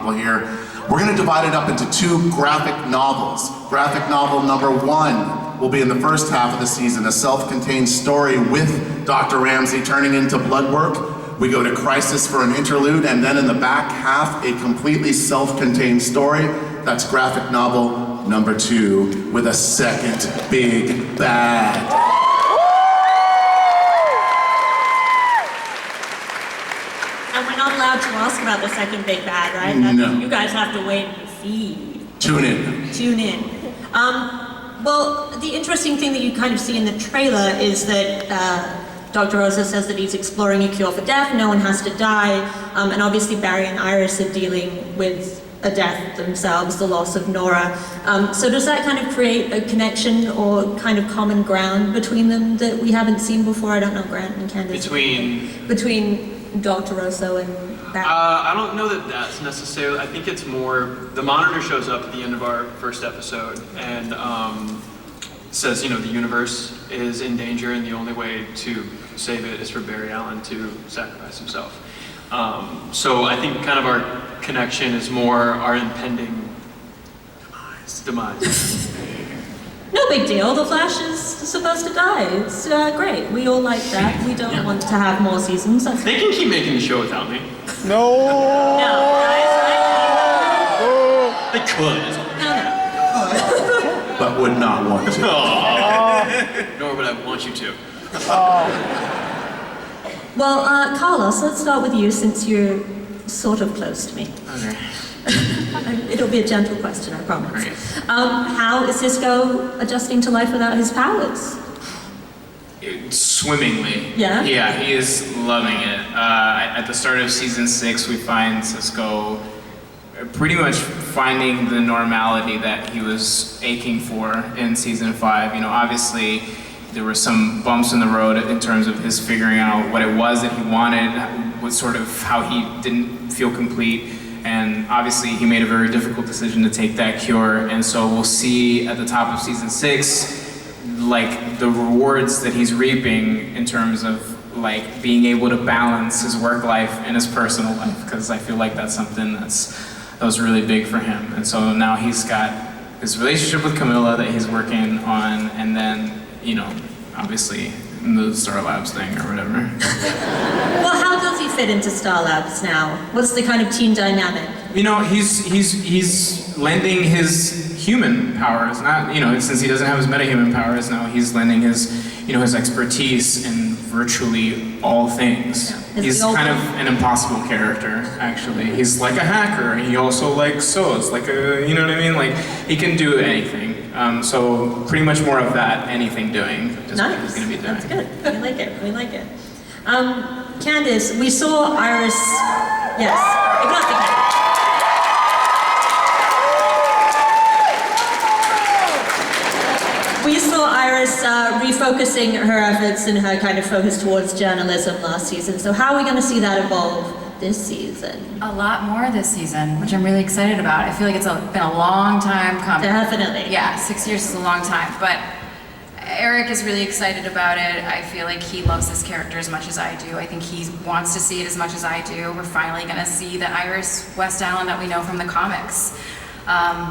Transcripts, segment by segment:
people here. We're going to divide it up into 2 graphic novels. Graphic novel number 1 will be in the first half of the season, a self-contained story with Dr. Ramsey turning into blood work. We go to Crisis for an interlude, and then in the back half, a completely self-contained story. That's graphic novel number 2 with a second big bad. And we're not allowed to ask about the second big bad, right? No. You guys have to wait and see. Tune in. Tune in. Well, the interesting thing that you kind of see in the trailer is that Dr. Rosa says that he's exploring a cure for death, no one has to die, and obviously Barry and Iris are dealing with a death themselves, the loss of Nora. So does that kind of create a connection or kind of common ground between them that we haven't seen before? I don't know, Grant and Candace. Between Dr. Rosso and Barry? I don't know that that's necessarily, I think it's more, the Monitor shows up at the end of our first episode and says, you know, the universe is in danger and the only way to save it is for Barry Allen to sacrifice himself. So I think kind of our connection is more our impending demise. No big deal, the Flash is supposed to die. It's great, we all like that. We don't want to have more seasons. They can keep making the show without me. No! No, They could. No. But would not want to. Nor would I want you to. Well, Carlos, let's start with you since you're sort of close to me. Okay. It'll be a gentle question, I promise. Great. How is Cisco adjusting to life without his powers? Swimmingly. Yeah? Yeah, he is loving it. At the start of season 6, we find Cisco pretty much finding the normality that he was aching for in season 5. You know, obviously there were some bumps in the road in terms of his figuring out what it was that he wanted, what sort of how he didn't feel complete. And obviously he made a very difficult decision to take that cure. And so we'll see at the top of season 6, like the rewards that he's reaping in terms of like being able to balance his work life and his personal life. Because I feel like that's something that was really big for him. And so now he's got his relationship with Camilla that he's working on, and then, you know, obviously the Star Labs thing or whatever. Well, how does he fit into Star Labs now? What's the kind of team dynamic? You know, he's lending his human powers, not, you know, since he doesn't have his metahuman powers now, he's lending his, you know, his expertise in virtually all things. Yeah. He's kind of an impossible character, actually. He's like a hacker, and he also like sews, like a, you know what I mean? Like, he can do anything. So pretty much more of that anything doing is what he's gonna be doing. That's good. We like it. We like it. Candace, we saw Iris. Yes. We saw Iris refocusing her efforts and her kind of focus towards journalism last season. So how are we going to see that evolve this season? A lot more this season, which I'm really excited about. I feel like it's been a long time coming. Definitely. Yeah, 6 years is a long time, but Eric is really excited about it. I feel like he loves this character as much as I do. I think he wants to see it as much as I do. We're finally going to see the Iris West Allen that we know from the comics.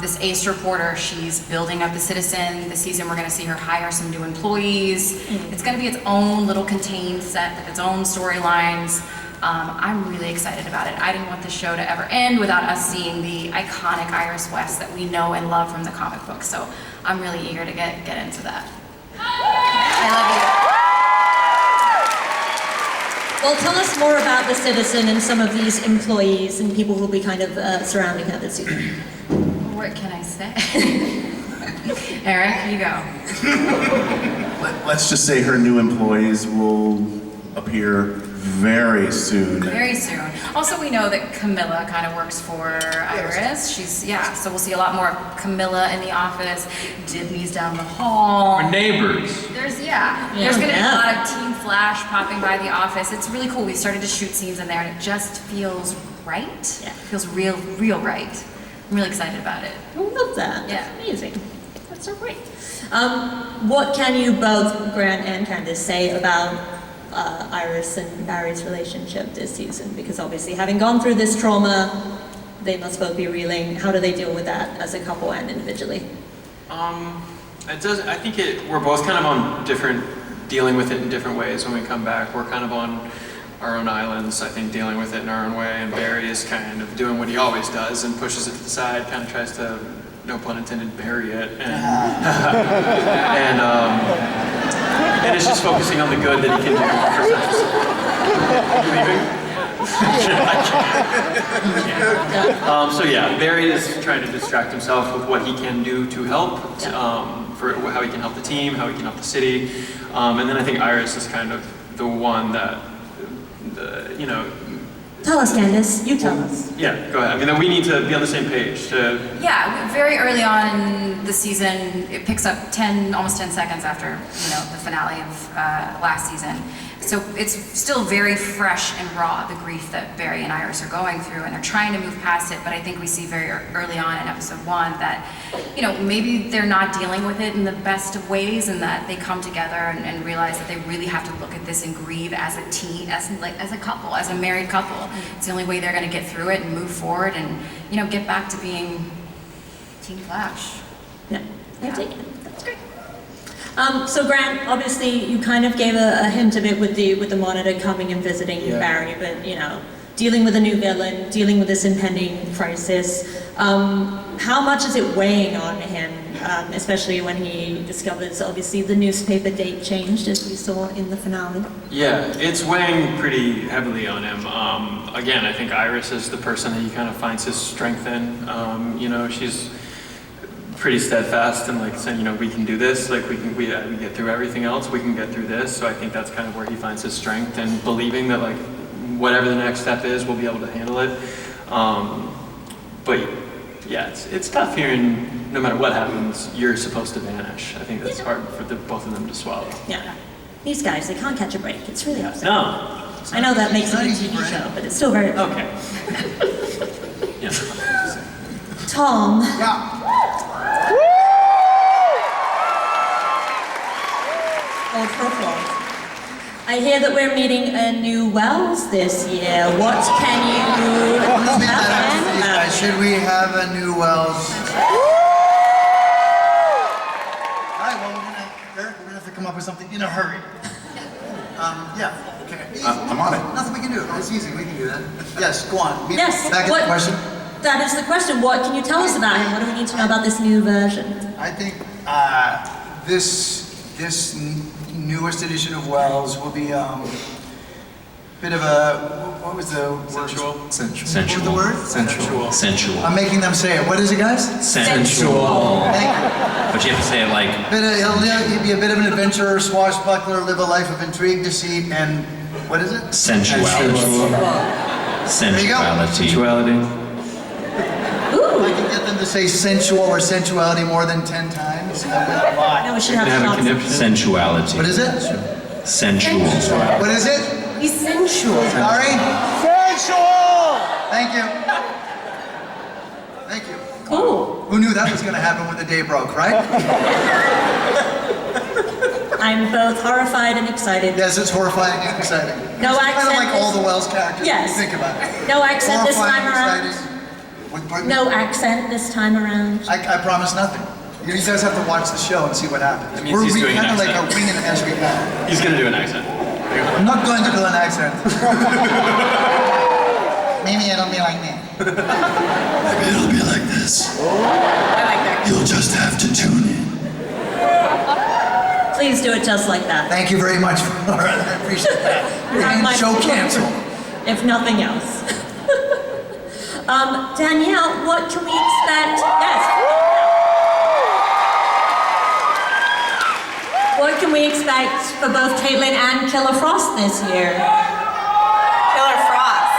This ace reporter, she's building up the Citizen. This season we're going to see her hire some new employees. It's going to be its own little contained set with its own storylines. I'm really excited about it. I didn't want the show to ever end without us seeing the iconic Iris West that we know and love from the comic book. So I'm really eager to get into that. I love you. Well, tell us more about the Citizen and some of these employees and people who will be kind of surrounding her this season. What can I say? Eric, you go. Let's just say her new employees will appear very soon. Very soon. Also, we know that Camilla kind of works for Iris. So we'll see a lot more of Camilla in the office. Dibney's down the hall. We're neighbors. There's gonna be a lot of Team Flash popping by the office. It's really cool. We started to shoot scenes in there and it just feels right. Yeah. It feels real right. I'm really excited about it. I love that. Yeah. That's amazing. That's so great. What can you both, Grant and Candace, say about Iris and Barry's relationship this season? Because obviously having gone through this trauma, they must both be reeling. How do they deal with that as a couple and individually? It does. I think we're both kind of on dealing with it in different ways when we come back. We're kind of on our own islands, I think, dealing with it in our own way, and Barry is kind of doing what he always does and pushes it to the side, kind of tries to, no pun intended, bury it, and it's just focusing on the good that he can do for such a... You leaving? So yeah, Barry is trying to distract himself with what he can do to help, for how he can help the team, how he can help the city, and then I think Iris is kind of the one that, you know... Tell us, Candace. You tell us. Yeah, go ahead. I mean, we need to be on the same page to... Yeah, very early on in the season, it picks up almost 10 seconds after, you know, the finale of last season. So it's still very fresh and raw, the grief that Barry and Iris are going through, and they're trying to move past it, but I think we see very early on in episode 1 that, you know, maybe they're not dealing with it in the best of ways, and that they come together and realize that they really have to look at this and grieve as a team, as a couple, as a married couple. It's the only way they're going to get through it and move forward and, you know, get back to being Team Flash. Yeah, I take it. That's great. So Grant, obviously you kind of gave a hint of it with the Monitor coming and visiting Barry, but you know, dealing with a new villain, dealing with this impending crisis, how much is it weighing on him, especially when he discovers obviously the newspaper date changed as we saw in the finale? Yeah, it's weighing pretty heavily on him. Again, I think Iris is the person that he kind of finds his strength in. You know, she's pretty steadfast and like saying, you know, we can do this, like we get through everything else, we can get through this. So I think that's kind of where he finds his strength, and believing that like whatever the next step is, we'll be able to handle it. But yeah, it's tough hearing no matter what happens, you're supposed to vanish. I think that's hard for both of them to swallow. Yeah. These guys, they can't catch a break. It's really upsetting. No. I know that makes it a TV show, but it's still very Okay. Yeah. Tom. Yeah. Old Purple. I hear that we're meeting a new Wells this year. What can you tell us about Should we have a new Wells? Alright, well we're gonna have to come up with something in a hurry. Yeah, okay. I'm on it. Nothing we can do. It's easy, we can do that. Yes, go on. Yes. Back at the question. That is the question. What can you tell us about him? What do we need to know about this new version? I think this newest edition of Wells will be bit of a, what was the word? Sensual. What was the word? Sensual. I'm making them say it. What is it, guys? Sensual. Thank you. But you have to say it like... He'll be a bit of an adventurer, swashbuckler, live a life of intrigue, deceit, and what is it? sensuality. Sensuality. I can get them to say sensual or sensuality more than 10 times. I will lie. No, we should have Have a shots. conniption. Sensuality. What is it? Sensual. What is it? He's sensual. Sorry? Sensual! Thank you. Thank you. Cool. Who knew that was going to happen when the day broke, right? I'm both horrified and excited. Yes, it's horrifying and exciting. No It's kind of accent like all is- the Wells characters, Yes. if you think about it. No accent this time Horrifying, around. exciting. What, pardon? No accent this time around. I promise nothing. You guys have to watch the show and see what happens. That means he's doing kind an of like accent. a winging it as we go. He's gonna do an accent. I'm not going to do an accent. Maybe it'll be like that. Maybe it'll be like this. I like that. You'll just have to tune in. Please do it just like that. Thank you very much, Laura. I appreciate that. have my And show full canceled. If nothing else. Danielle, what can we expect? Yes. What can we expect for both Caitlin and Killer Frost this year? Killer Frost.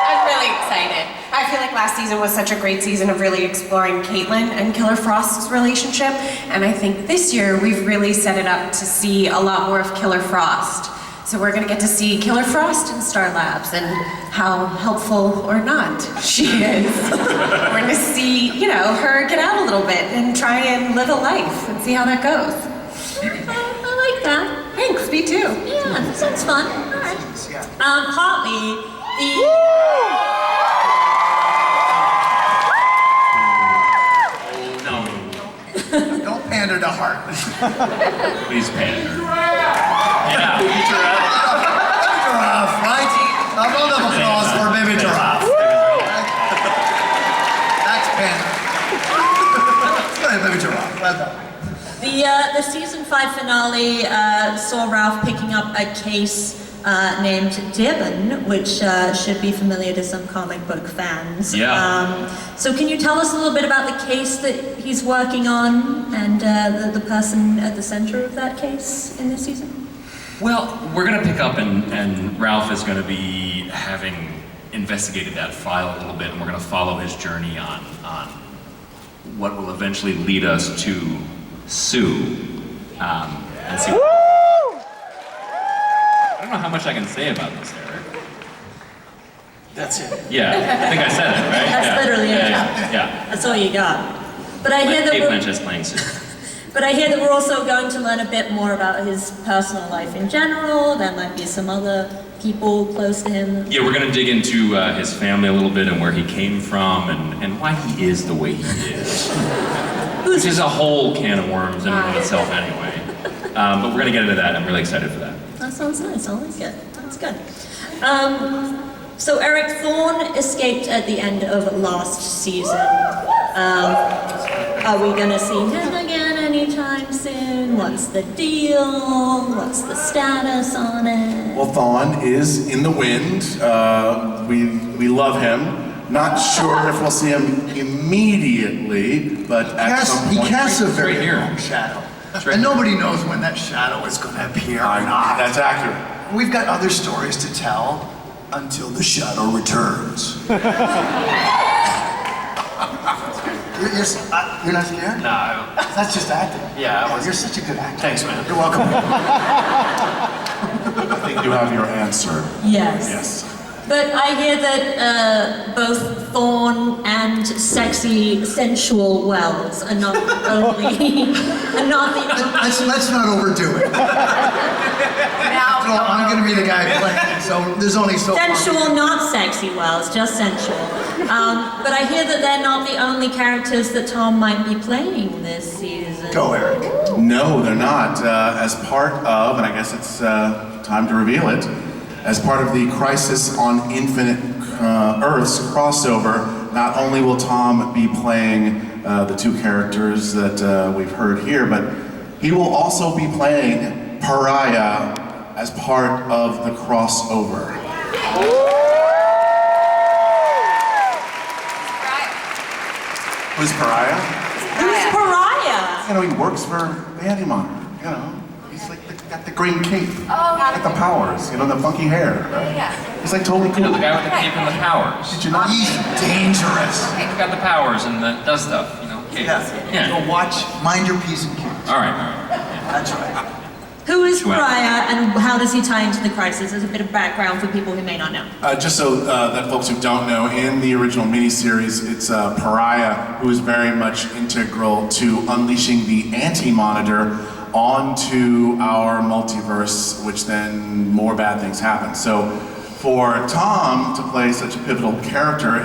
I'm really excited. I feel like last season was such a great season of really exploring Caitlin and Killer Frost's relationship, and I think this year we've really set it up to see a lot more of Killer Frost. So we're gonna get to see Killer Frost in Star Labs and how helpful or not she is. We're gonna see, you know, her get out a little bit and try and live a life and see how that goes. I like that. Thanks, me too. Yeah, that sounds fun. All right. Yeah. Hartley, to heart. Please pander. Yeah. Giraffe, right? A round of applause for Baby Giraffe. That's pander. Go ahead, Baby Giraffe. Well done. The season 5 finale saw Ralph picking up a case named Devon, which should be familiar to some comic book fans. Yeah. So can you tell us a little bit about the case that he's working on and the person at the center of that case in this season? Well, we're gonna pick up and Ralph is gonna be having investigated that file a little bit, and we're gonna follow his journey on what will eventually lead us to Sue, and see. I don't know how much I can say about this, Eric. That's it. Yeah, I think I said it, right? That's literally it. Yeah. That's all you got. But I hear that Kate we're, Blanchett's playing Sue. but I hear that we're also going to learn a bit more about his personal life in general. There might be some other people close to him. Yeah, we're gonna dig into his family a little bit and where he came from and why he is the way he is. Which is a whole can of worms in and of itself anyway. But we're gonna get into that. I'm really excited for that. That sounds nice. I like it. That's good. So Eric Thorne escaped at the end of last season. Are we gonna see him again anytime soon? What's the deal? What's the status on it? Well, Thawne is in the wind. We love him. Not sure if we'll see him immediately, but at some He point. casts a very right here. long shadow. right And nobody knows when that shadow is going to appear or not. That's accurate. We've got other stories to tell until the shadow returns. You're not scared? No, I don't. That's just acting. Yeah, I was. You're such a good actor. Thanks, man. You're welcome. I think you have your answer. Yes. Yes. But I hear that both Thorne and sexy, sensual Wells are not only Let's not overdo it. So I'm going to be the guy playing, so there's only so far. sensual, not sexy Wells, just sensual. But I hear that they're not the only characters that Tom might be playing this season. Go, Eric. No, they're not. As part of, and I guess it's time to reveal it, as part of the Crisis on Infinite Earths crossover, not only will Tom be playing the two characters that we've heard here, but he will also be playing Pariah as part of the crossover. Who's Pariah? Who's Pariah? You know, he works for the Anti-Monitor, you know. He's like got the green cape, Oh, got the powers, you know, the funky hair. yeah. He's like totally You cool. know, the guy with the cape and the powers. Did you not? He's dangerous. He got the powers and does stuff, you know. Cape. Yeah. Go watch, mind your P's and Q's. All right. That's right. Who is Well- Pariah and how does he tie into the Crisis? As a bit of background for people who may not know. Just so that folks who don't know, in the original miniseries, it's Pariah who is very much integral to unleashing the Anti-Monitor onto our multiverse, which then more bad things happen. So for Tom to play such a pivotal character,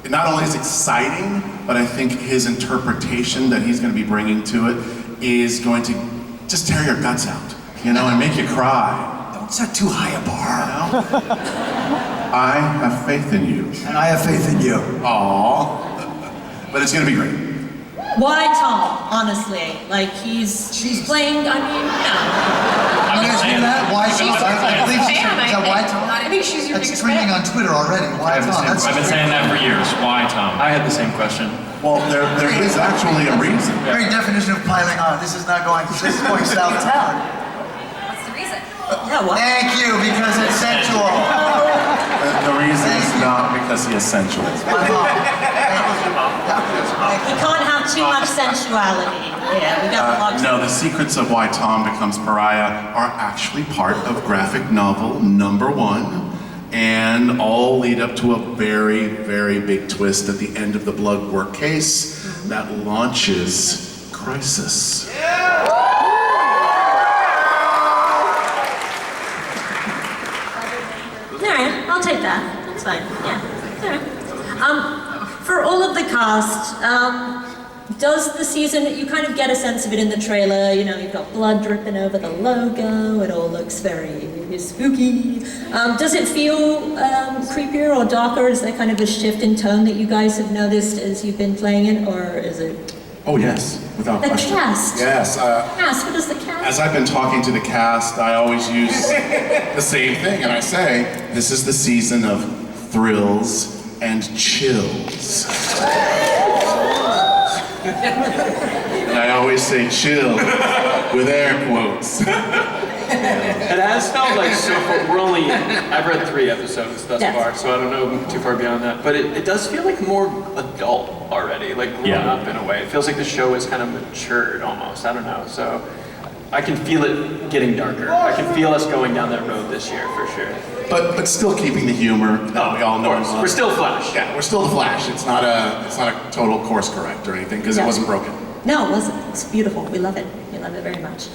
it not only is exciting, but I think his interpretation that he's going to be bringing to it is going to just tear your guts out, you know, and make you cry. Don't set too high a bar. I have faith in you. And I have faith in you. Aww. But it's gonna be great. Why Tom, honestly? Like he's playing, I mean, no. You guys hear that? Why Tom? I believe she's fan, is that why Tom? I think she's your That's biggest trending fan. on Twitter already. Why Tom? That's I've been saying that for years. Why, Tom? I had the same question. Well, there is actually a reason. very definition of piling on. This is going south town. What's the reason? Yeah, what? Thank you, because it's sensual. The reason is not because he is sensual. My mom. We can't have too much sensuality. Yeah, we got the logs. No, the secrets of why Tom becomes Pariah are actually part of graphic novel #1, and all lead up to a very, very big twist at the end of the blood work case that launches Crisis. Alright, I'll take that. That's fine. Yeah. Alright. For all of the cast, does the season, you kind of get a sense of it in the trailer, you know, you've got blood dripping over the logo, it all looks very spooky. Does it feel creepier or darker? Is there kind of a shift in tone that you guys have noticed as you've been playing it, or is it? Oh yes, without The question. cast. Yes. Cast, what does the cast? As I've been talking to the cast, I always use the same thing, and I say, this is the season of thrills and chills. And I always say chill with air quotes. It has felt like so far, I've read 3 episodes thus Yes. far, so I don't know too far beyond that. But it does feel like more adult already, like grown Yeah. up in a way. It feels like the show is kind of matured almost, I don't know. So I can feel it getting darker. I can feel us going down that road this year for sure. But still keeping the humor that we all know and love. We're still Flash. Yeah, we're still the Flash. It's not a total course correct or anything because it Yeah. wasn't broken. No, it wasn't. It's beautiful. We love it. We love it very much.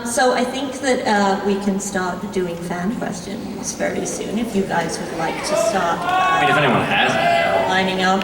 So I think that we can start doing fan questions very soon if you guys would like to start I mean, if anyone has it. lining up.